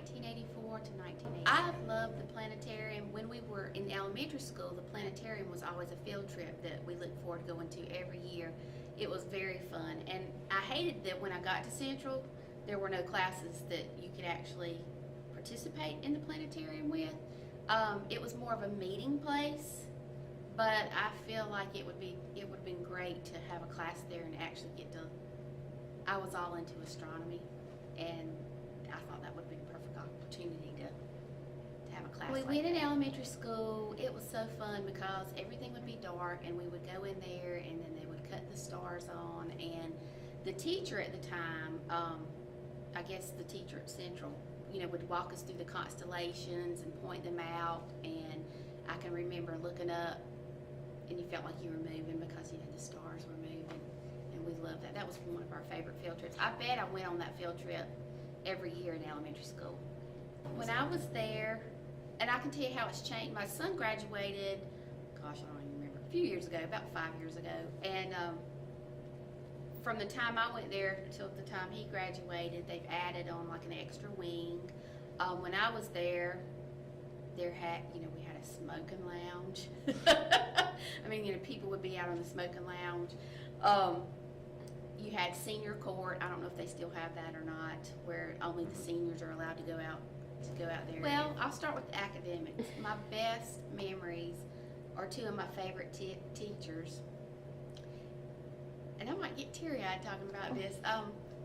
1984 to 1987. I've loved the planetarium. When we were in elementary school, the planetarium was always a field trip that we looked forward to going to every year. It was very fun, and I hated that when I got to Central, there were no classes that you could actually participate in the planetarium with. It was more of a meeting place, but I feel like it would have been great to have a class there and actually get to. I was all into astronomy, and I thought that would be a perfect opportunity to have a class. We went in elementary school. It was so fun because everything would be dark, and we would go in there, and then they would cut the stars on. And the teacher at the time, I guess the teacher at Central, would walk us through the constellations and point them out. And I can remember looking up, and you felt like you were moving because the stars were moving, and we loved that. That was one of our favorite field trips. I bet I went on that field trip every year in elementary school. When I was there, and I can tell you how it's changed. My son graduated, gosh, I don't even remember, a few years ago, about 5 years ago, and from the time I went there till the time he graduated, they've added on like an extra wing. When I was there, we had a smoking lounge. I mean, people would be out on the smoking lounge. You had senior court. I don't know if they still have that or not, where only the seniors are allowed to go out there. Well, I'll start with the academics. My best memories are two of my favorite teachers. And I might get teary-eyed talking about this.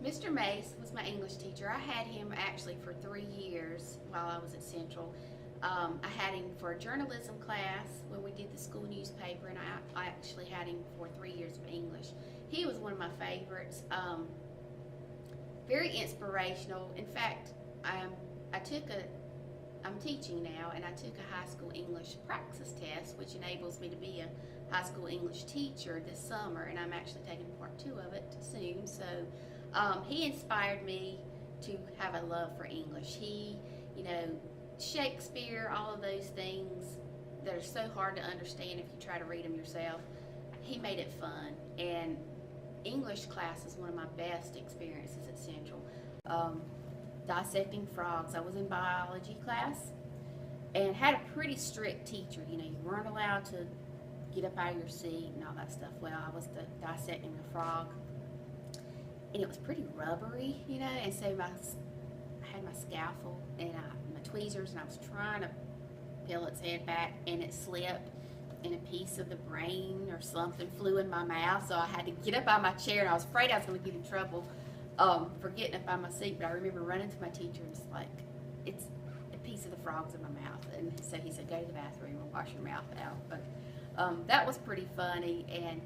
Mr. Mace was my English teacher. I had him actually for 3 years while I was at Central. I had him for a journalism class when we did the school newspaper, and I actually had him for 3 years of English. He was one of my favorites. Very inspirational. In fact, I'm teaching now, and I took a high school English praxis test, which enables me to be a high school English teacher this summer, and I'm actually taking part 2 of it soon. So he inspired me to have a love for English. He, Shakespeare, all of those things that are so hard to understand if you try to read them yourself, he made it fun. And English class is one of my best experiences at Central. Dissecting frogs. I was in biology class and had a pretty strict teacher. You weren't allowed to get up out of your seat and all that stuff. Well, I was dissecting a frog, and it was pretty rubbery, and so I had my scalpel and my tweezers, and I was trying to peel its head back, and it slipped, and a piece of the brain or something flew in my mouth, so I had to get up out of my chair, and I was afraid I was going to get in trouble for getting up out of my seat. But I remember running to my teacher and just like, it's a piece of the frog's in my mouth. And so he said, go to the bathroom and wash your mouth out. But that was pretty funny. And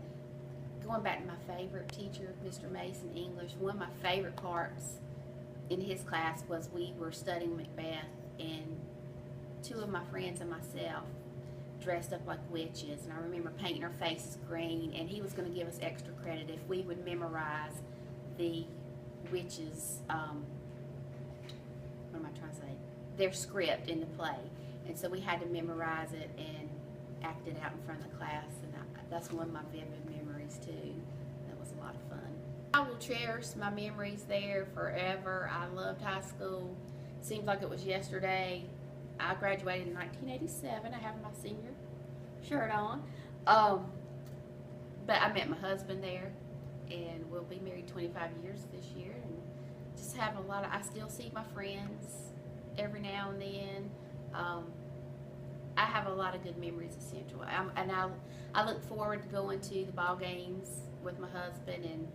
going back to my favorite teacher, Mr. Mason, English, one of my favorite parts in his class was we were studying Macbeth, and 2 of my friends and myself dressed up like witches, and I remember painting our faces green, and he was going to give us extra credit if we would memorize the witches, what am I trying to say, their script in the play. And so we had to memorize it and act it out in front of the class, and that's one of my vivid memories too. That was a lot of fun. I will cherish my memories there forever. I loved high school. Seems like it was yesterday. I graduated in 1987. I have my senior shirt on. But I met my husband there, and we'll be married 25 years this year, and just have I still see my friends every now and then. I have a lot of good memories of Central, and I look forward to going to the ball games with my husband and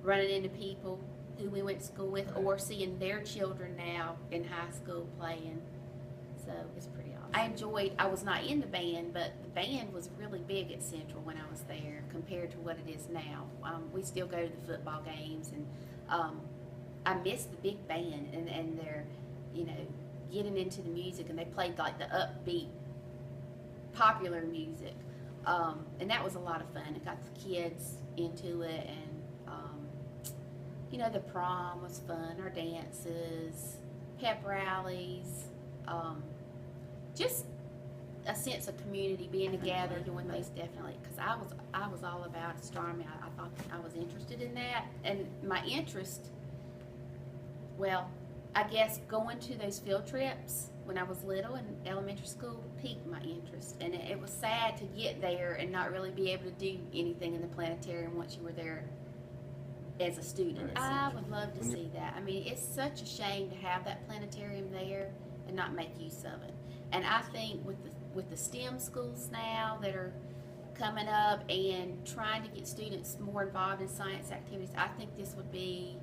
running into people who we went to school with, or seeing their children now in high school playing. So it's pretty awesome. I was not in the band, but the band was really big at Central when I was there compared to what it is now. We still go to the football games, and I miss the big band, and they're, getting into the music, and they played like the upbeat, popular music. And that was a lot of fun. It got the kids into it, and the prom was fun, our dances, pep rallies, just a sense of community, being together, doing those, definitely, because I was all about astronomy. I thought I was interested in that, and my interest, well, I guess going to those field trips when I was little in elementary school piqued my interest, and it was sad to get there and not really be able to do anything in the planetarium once you were there as a student. Right. I would love to see that. I mean, it's such a shame to have that planetarium there and not make use of it. And I think with the STEM schools now that are coming up and trying to get students more involved in science activities, I think this would be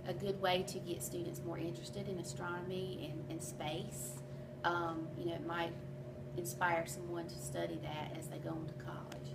a good way to get students more interested in astronomy and space. You know, it might inspire someone to study that as they go into college.